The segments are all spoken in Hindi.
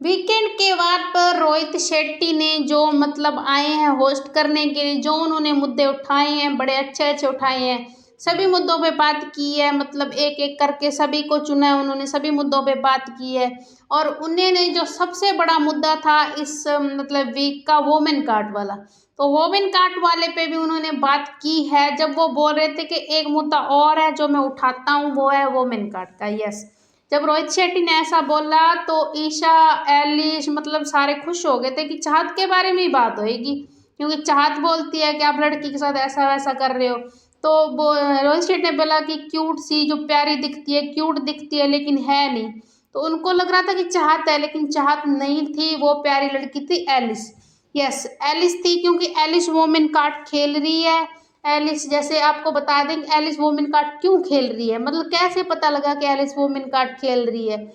वीकेंड के वार पर रोहित शेट्टी ने जो मतलब आए हैं होस्ट करने के लिए, जो उन्होंने मुद्दे उठाए हैं बड़े अच्छे अच्छे उठाए हैं। सभी मुद्दों पे बात की है, मतलब एक एक करके सभी को चुना है उन्होंने, सभी मुद्दों पे बात की है। और उन्होंने जो सबसे बड़ा मुद्दा था इस मतलब वीक का, वोमेन कार्ड वाला, तो वोमेन कार्ड वाले पे भी उन्होंने बात की है। जब वो बोल रहे थे कि एक मुद्दा और है जो मैं उठाता हूँ, वो है वोमेन कार्ड का। यस, जब रोहित शेट्टी ने ऐसा बोला तो ईशा, एलिश मतलब सारे खुश हो गए थे कि चाहत के बारे में ही बात होएगी, क्योंकि चाहत बोलती है कि आप लड़की के साथ ऐसा वैसा कर रहे हो। तो वो रोहित शेट्टी ने बोला कि क्यूट सी, जो प्यारी दिखती है, क्यूट दिखती है लेकिन है नहीं। तो उनको लग रहा था कि चाहत है, लेकिन चाहत नहीं थी, वो प्यारी लड़की थी एलिस। यस, एलिस थी, क्योंकि एलिस वोमेन कार्ड खेल रही है। एलिस, जैसे आपको बता दें एलिस वोमेन कार्ड क्यों खेल रही है, मतलब कैसे पता लगा कि एलिस वोमेन कार्ड खेल रही है।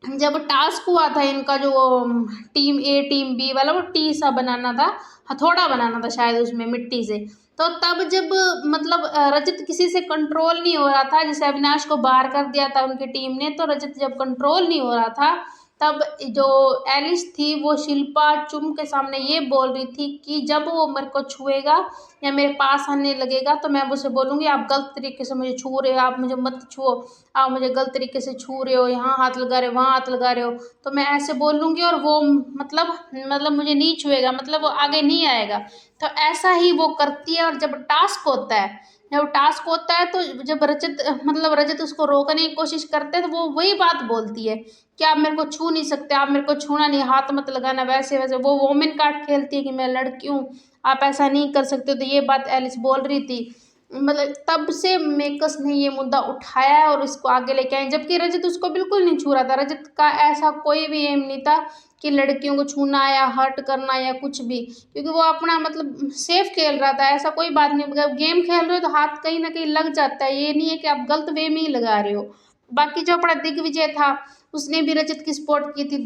जब टास्क हुआ था इनका, जो टीम ए टीम बी वाला, वो टी सा बनाना था, हथौड़ा बनाना था शायद उसमें मिट्टी से। तो तब जब मतलब रजत किसी से कंट्रोल नहीं हो रहा था, जैसे अविनाश को बाहर कर दिया था उनकी टीम ने, तो रजत जब कंट्रोल नहीं हो रहा था, तब जो एलिस थी वो शिल्पा चुम के सामने ये बोल रही थी कि जब वो मेरे को छुएगा या मेरे पास आने लगेगा तो मैं उसे बोलूँगी आप गलत तरीके से मुझे छू रहे हो, आप मुझे मत छुओ, आप मुझे गलत तरीके से छू रहे हो, यहाँ हाथ लगा रहे हो, वहाँ हाथ लगा रहे हो। तो मैं ऐसे बोल लूँगी और वो मतलब मुझे नहीं छुएगा, मतलब वो आगे नहीं आएगा। तो ऐसा ही वो करती है। और जब टास्क होता है तो जब रजत उसको रोकने की कोशिश करते हैं, तो वो वही बात बोलती है कि आप मेरे को छू नहीं सकते, आप मेरे को छूना नहीं, हाथ मत लगाना, वैसे वैसे वो वोमेन कार्ड खेलती है कि मैं लड़की हूँ, आप ऐसा नहीं कर सकते। तो ये बात एलिस बोल रही थी। मतलब तब से मेकर्स ने ये मुद्दा उठाया है और इसको आगे लेके आए, जबकि रजत उसको बिल्कुल नहीं छू रहा था। रजत का ऐसा कोई भी एम नहीं था कि लड़कियों को छूना या हर्ट करना या कुछ भी, क्योंकि वो अपना मतलब सेफ खेल रहा था। ऐसा कोई बात नहीं, मतलब गेम खेल रहे हो तो हाथ कहीं ना कहीं लग जाता है, ये नहीं है कि आप गलत वे में ही लगा रहे हो। बाकी जो अपना दिग्विजय था, उसने भी रजत की सपोर्ट की थी।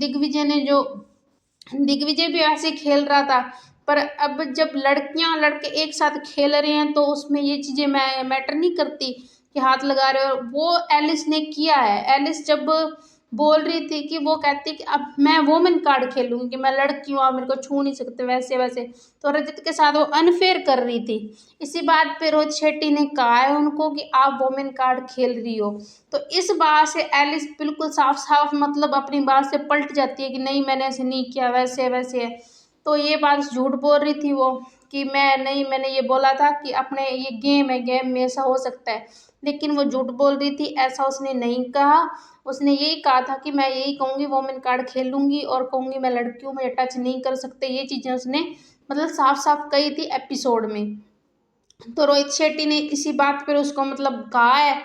दिग्विजय भी ऐसे खेल रहा था। पर अब जब लड़कियां लड़के एक साथ खेल रहे हैं तो उसमें ये चीज़ें मैटर नहीं करती कि हाथ लगा रहे हो। वो एलिस ने किया है। एलिस जब बोल रही थी कि वो कहती कि अब मैं वोमेन कार्ड खेलूंगी कि मैं लड़की हूँ, आप मेरे को छू नहीं सकते, वैसे वैसे। तो रजत के साथ वो अनफेयर कर रही थी। इसी बात पे रोहित शेट्टी ने कहा है उनको कि आप वोमेन कार्ड खेल रही हो। तो इस बात से एलिस बिल्कुल साफ साफ मतलब अपनी बात से पलट जाती है कि नहीं, मैंने ऐसे नहीं किया, वैसे वैसे है। तो ये बात झूठ बोल रही थी वो कि मैं नहीं, मैंने ये बोला था कि अपने ये गेम है, गेम में ऐसा हो सकता है, लेकिन वो झूठ बोल रही थी, ऐसा उसने नहीं कहा। उसने यही कहा था कि मैं यही कहूँगी वोमेन कार्ड खेल लूँगी और कहूँगी मैं लड़की हूँ, मुझे टच नहीं कर सकते, ये चीज़ें उसने मतलब साफ साफ कही थी एपिसोड में। तो रोहित शेट्टी ने इसी बात पर उसको मतलब कहा है।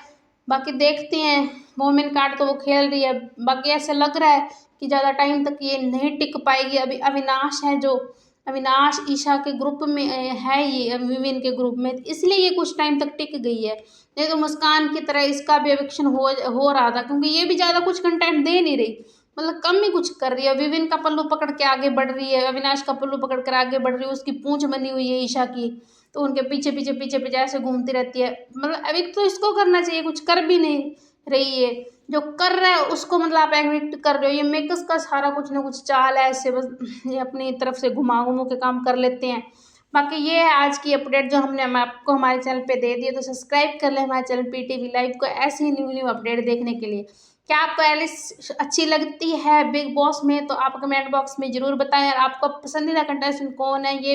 बाकी देखते हैं, वोमेन कार्ड तो वो खेल रही है। बाकी ऐसा लग रहा है कि ज़्यादा टाइम तक ये नहीं टिक पाएगी। अभी अविनाश है, जो अविनाश ईशा के ग्रुप में है, ये विमेन के ग्रुप में, इसलिए ये कुछ टाइम तक टिक गई है। नहीं तो मुस्कान की तरह इसका भी एविक्शन हो रहा था, क्योंकि ये भी ज़्यादा कुछ कंटेंट दे नहीं रही, मतलब कम ही कुछ कर रही है। विविन का पल्लू पकड़ के आगे बढ़ रही है, अविनाश का पल्लू पकड़ कर आगे बढ़ रही है, उसकी पूंछ बनी हुई है ईशा की, तो उनके पीछे पीछे पीछे पीछे ऐसे घूमती रहती है। मतलब एविक्ट तो इसको करना चाहिए, कुछ कर भी नहीं रही है। जो कर रहा है उसको मतलब आप एविक्ट कर रहे हो। ये मेकर्स का सारा कुछ ना कुछ चाल है, ऐसे बस ये अपनी तरफ से घुमा घुमू के काम कर लेते हैं। बाकी ये है आज की अपडेट जो हमने आपको हमारे चैनल पे दे दी है। तो सब्सक्राइब कर लें हमारे चैनल पीटीवी लाइव को ऐसे ही न्यू अपडेट देखने के लिए। क्या आपको एलिस अच्छी लगती है बिग बॉस में, तो आप कमेंट बॉक्स में जरूर बताएं। और आपका पसंदीदा कंटेस्टेंट कौन है ये